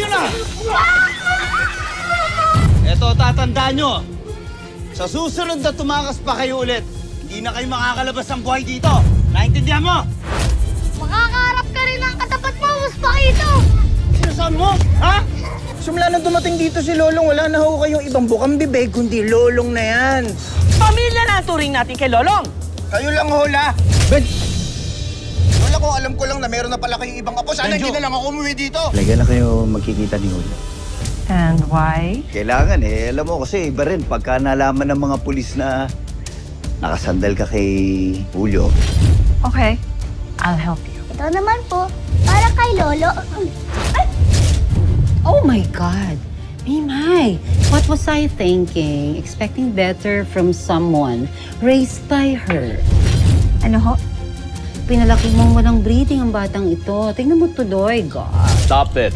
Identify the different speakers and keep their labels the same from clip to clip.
Speaker 1: Kayo na! Eto, tatandaan nyo. Sa susunod na tumakas pa kayo ulit, hindi na kayo makakalabas ng buhay dito. Naintindihan mo?
Speaker 2: Makakaharap ka rin ng katapat mo, Pakito!
Speaker 1: Sinasabi mo? Ha?
Speaker 3: Sumula nang dumating dito si Lolong, wala na ho kayong ibang bukang bibig, kundi Lolong na yan.
Speaker 4: Pamilya na ang turing natin kay Lolong.
Speaker 3: Kayo lang hola. Ben! Lola ko, alam ko lang na meron na pala kayong ibang apo. Sana hindi na lang ako umuwi dito.
Speaker 5: Talaga na kayo magkikita ni Julio.
Speaker 4: And why?
Speaker 5: Kailangan eh. Alam mo kasi iba rin pagka nalaman ng mga pulis na nakasandal ka kay Julio.
Speaker 4: Okay, I'll help you.
Speaker 2: Ito naman po, para kay Lolo. Ay!
Speaker 6: Oh my God! Mimay, what was I thinking? Expecting better from someone raised by her.
Speaker 4: Ano ho?
Speaker 6: Pinalaki mong walang breeding ang batang ito. Tingnan mo tuloy, God.
Speaker 7: Stop it.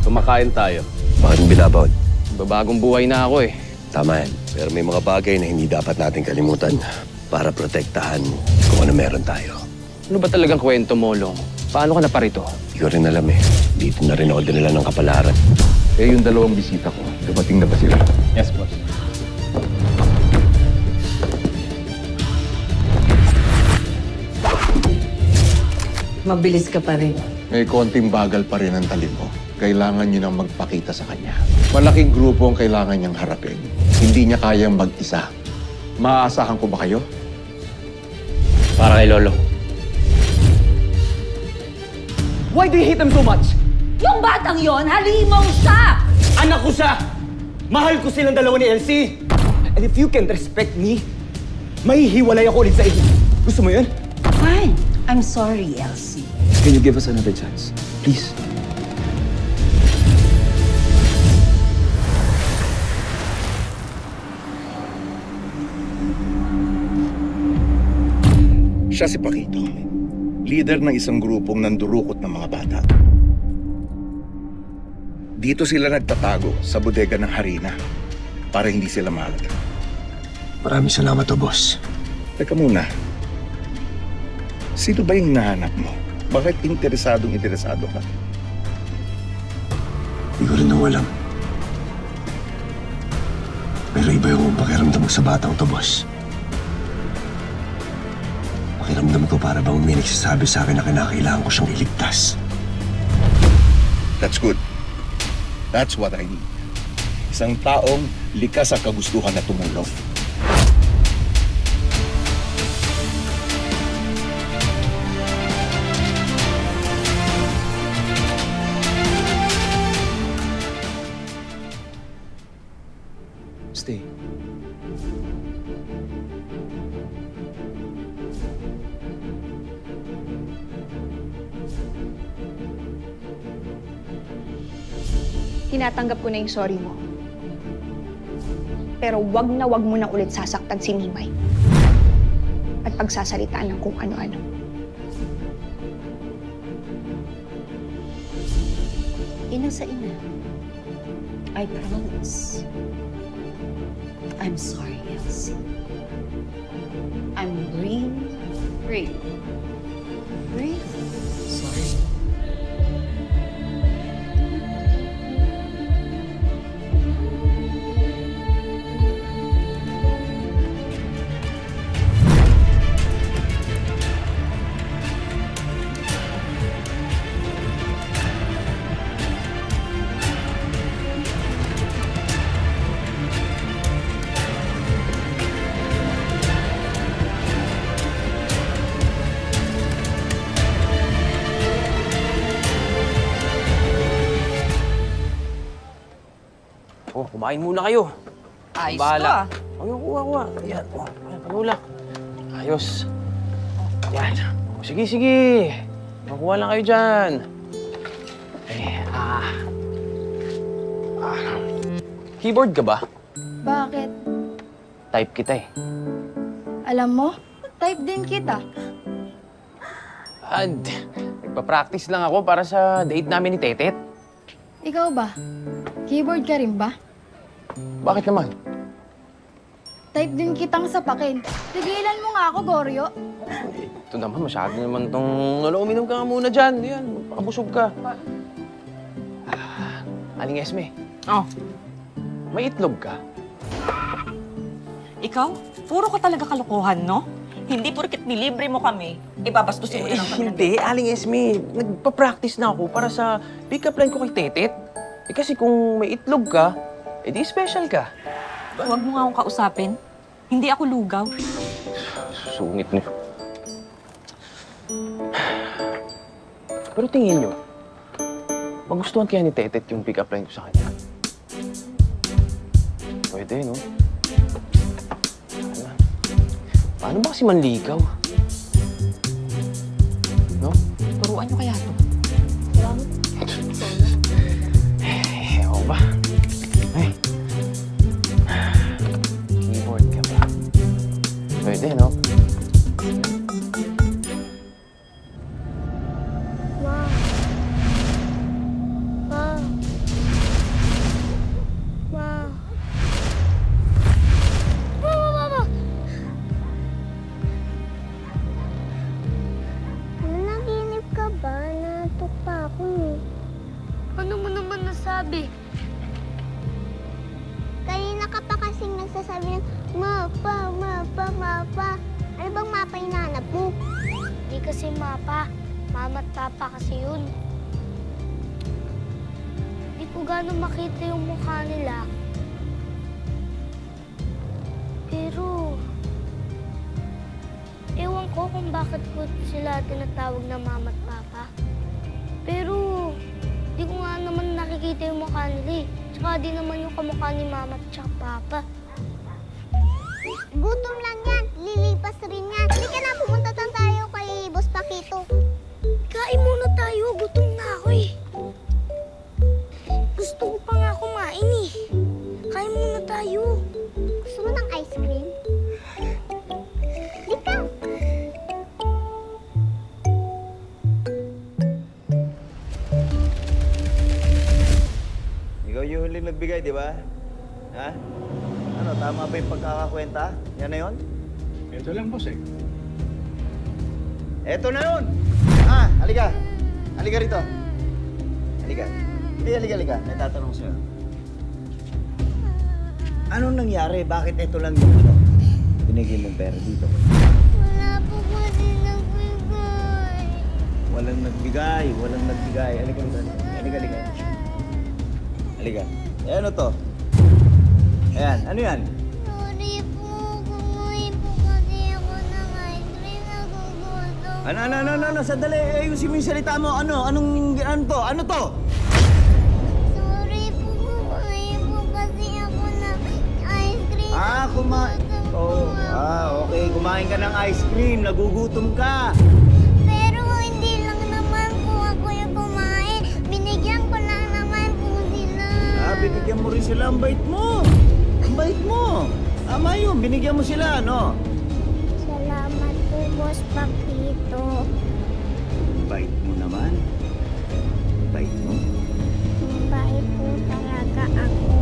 Speaker 7: Kumakain tayo.
Speaker 8: Bakit mo binabawal?
Speaker 7: Babagong buhay na ako eh.
Speaker 8: Tama yan. Pero may mga bagay na hindi dapat natin kalimutan para protektahan kung ano meron tayo.
Speaker 7: Ano ba talagang kwento mo, Long? Paano ka na parito?
Speaker 8: Hindi ko rin alam eh. Dito na rin ako dinala ng kapalaran.
Speaker 9: Eh, yung dalawang bisita ko, dumating na ba sila?
Speaker 7: Yes, boss.
Speaker 6: Mabilis ka pa rin.
Speaker 9: May konting bagal pa rin ang talib mo. Kailangan nyo nang magpakita sa kanya. Malaking grupo ang kailangan niyang harapin. Hindi niya kayang mag-isa. Maaasahan ko ba kayo?
Speaker 7: Para kay Lolo.
Speaker 4: Why do you hate them so much?
Speaker 6: Yung batang yon, halimong siya!
Speaker 1: Anak ko siya! Mahal ko silang dalawa ni Elsie!
Speaker 4: And if you can't respect me, mahihiwalay ako ulit sa inyo. Gusto mo yun?
Speaker 6: Fine. I'm sorry, Elsie.
Speaker 9: Can you give us another chance? Please.
Speaker 10: Siya si Pakito, leader ng isang grupong nandurukot ng mga bata. Dito sila nagtatago sa bodega ng harina para hindi sila mahalata.
Speaker 8: Maraming salamat to, boss.
Speaker 10: Teka muna, sino ba yung hinahanap mo? Bakit interesado ka?
Speaker 8: Hindi ko rin alam. Pero iba yung pakiramdam mo sa batang to, boss. Pakiramdam ko para bang may nagsasabi sa akin na kinakailangan ko siyang iligtas.
Speaker 10: That's good. That's what I need. Isang taong likas sa kagustuhan na tumulong.
Speaker 7: Stay.
Speaker 11: Tinatanggap ko na yung sorry mo. Pero wag mo na ulit sasaktan si Mimay. At pagsasalitaan ng kung ano-ano.
Speaker 6: Ina sa ina. I promise. I'm sorry, Elsie. I'm really sorry.
Speaker 7: Oh, kumain muna kayo.
Speaker 4: Ayos
Speaker 7: Bahala.
Speaker 4: to
Speaker 7: Ayun, kuha. Ayan, oh. Ayan, panulak. Ayos. Yan. Oh, sige. Makuha lang kayo dyan. Keyboard ka ba?
Speaker 2: Bakit?
Speaker 7: Type kita eh.
Speaker 2: Alam mo, type din kita.
Speaker 7: Nagpa-practice lang ako para sa date namin ni Tetet.
Speaker 2: Ikaw ba? Keyboard ka rin ba?
Speaker 7: Bakit naman?
Speaker 11: Type din kitang sapakin. Tigilan mo nga ako, Goryo.
Speaker 7: Ito naman, masyado naman itong... uminom ka nga muna dyan. Yan, pakabusog ka. Aling Esme,
Speaker 12: Oh,
Speaker 7: may itlog ka?
Speaker 12: ikaw? Puro ka talaga kalokohan, no? Hindi porket nilibre mo kami, ibabastusin mo na lang kami.
Speaker 7: Hindi, Aling Esme. Nagpa-practice na ako para sa pick-up line ko kay Tetet. Kasi kung may itlog ka, edi special ka.
Speaker 12: Huwag mo nga akong kausapin. Hindi ako lugaw.
Speaker 7: Sungit niyo. Pero tingin niyo, magustuhan kaya ni Tetet yung pick-up line ko sa kanya? Pwede, no? Paano ba kasi manligaw? No?
Speaker 12: Turuan niyo kaya to.
Speaker 7: Ako ba? Ay. Keyboard ka ba? Pwede, no?
Speaker 2: Ano mo naman nasabi? Kanina ka pa kasing nagsasabi ng mapa, mapa, mapa. Ano bang mapa hinahanap mo? Di kasi mapa. Mama at papa kasi yun. Di ko gano'n makita yung mukha nila. Pero, ewan ko kung bakit ko sila tinatawag na mama at papa. Pero, di ko nga naman nakikita yung mukha nila eh. Tsaka di naman yung kamukha ni mama at tsaka papa. Gutom lang yan. Lilipas rin yan. Hindi ka na, pumunta tayo kay Boss Paquito. Kain muna tayo. Gutom na ako eh. Gusto ko pa nga kumain eh. Kain muna tayo. Gusto mo ng ice cream? Di ka.
Speaker 5: Ikaw yung huling nagbigay, di ba? Ha? Ano, tama ba yung pagkakakwenta? Yan na yun?
Speaker 10: Ito lang, boss eh.
Speaker 5: Eto na yun! Ah, halika. Halika rito. Halika. Hindi, halika. May tatanong sa'yo. Anong nangyari? Bakit ito lang yung ano? Binigay mong pera dito.
Speaker 2: Wala po kasi nagbigay.
Speaker 5: Walang nagbigay. Halika rito. Halika. Halika. Eh, ano to? Ayan, ano yan?
Speaker 2: Sorry po, kumain po kasi ako ng ice cream. Nagugutom.
Speaker 5: Ano? Sandali. Ayusin mo yung salita mo. Ano to? Ano to?
Speaker 2: Sorry po, kumain po kasi ako ng ice cream.
Speaker 5: Okay. Kumain ka ng ice cream. Nagugutom ka.
Speaker 2: Pero hindi lang naman po ako yung kumain. Binigyan ko lang naman po sila.
Speaker 5: Binigyan mo rin sila. Ang bait mo. Tama yun. Binigyan mo sila, no?
Speaker 2: Salamat po, Boss Paquito.
Speaker 5: Bait mo naman. Bait mo.
Speaker 2: Bait po talaga ako.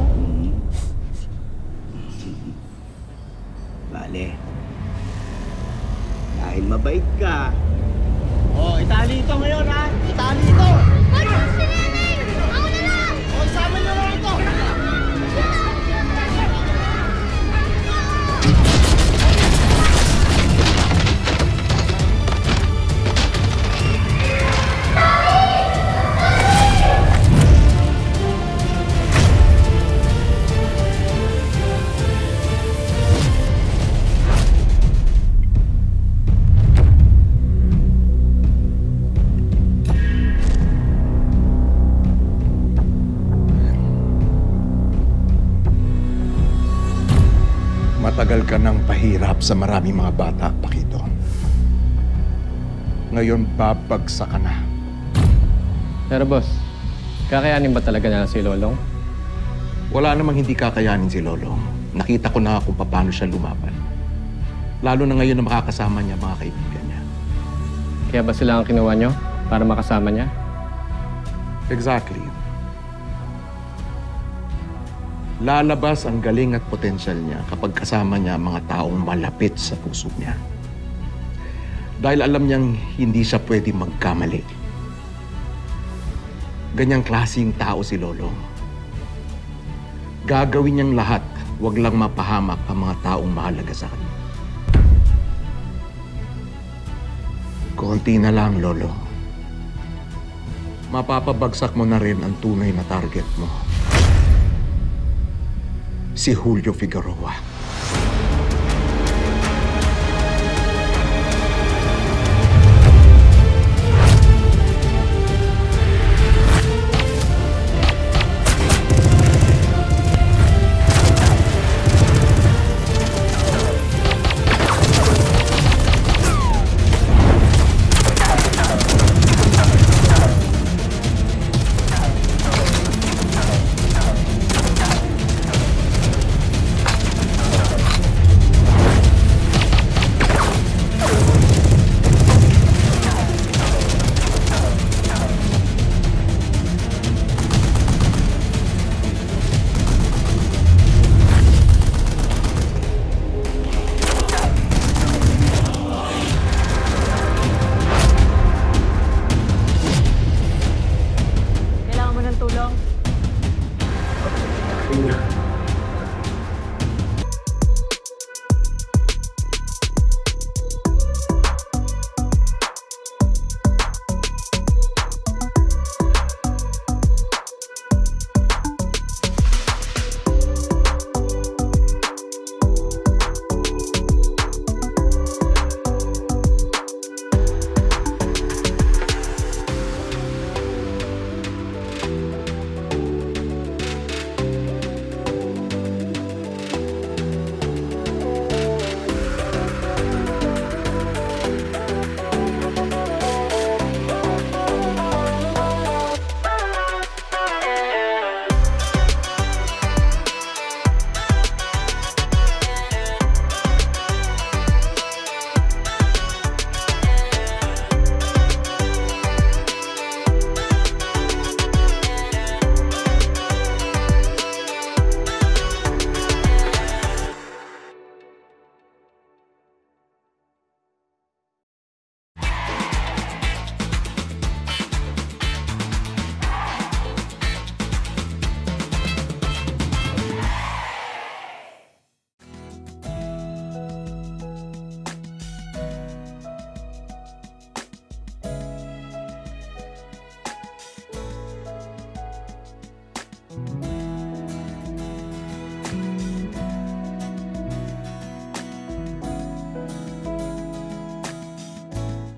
Speaker 5: Bale. Dahil mabait ka. Itali ito ngayon, ha? Itali ito!
Speaker 2: Ano? Si Neneng! Ako na lang!
Speaker 5: Isama niyo na ito!
Speaker 9: Matagal ka nang pahirap sa maraming mga bata, Paquito. Ngayon, babagsak ka na.
Speaker 13: Pero boss, kakayanin ba talaga na si Lolong?
Speaker 9: Wala namang hindi kakayanin si Lolong. Nakita ko na kung paano siya lumaban. Lalo na ngayon na makakasama niya mga kaibigan niya.
Speaker 13: Kaya ba sila ang kinuha niyo para makasama niya?
Speaker 9: Exactly. Lalabas ang galing at potensyal niya kapag kasama niya ang mga taong malapit sa puso niya. Dahil alam niyang hindi siya pwede magkamali. Ganyang klaseng tao si Lolo. Gagawin niyang lahat, wag lang mapahamak ang mga taong mahalaga sa kanya. Konti na lang, Lolo. Mapapabagsak mo na rin ang tunay na target mo. Si Julio Figueroa.
Speaker 7: Kailangan mo ng tulong?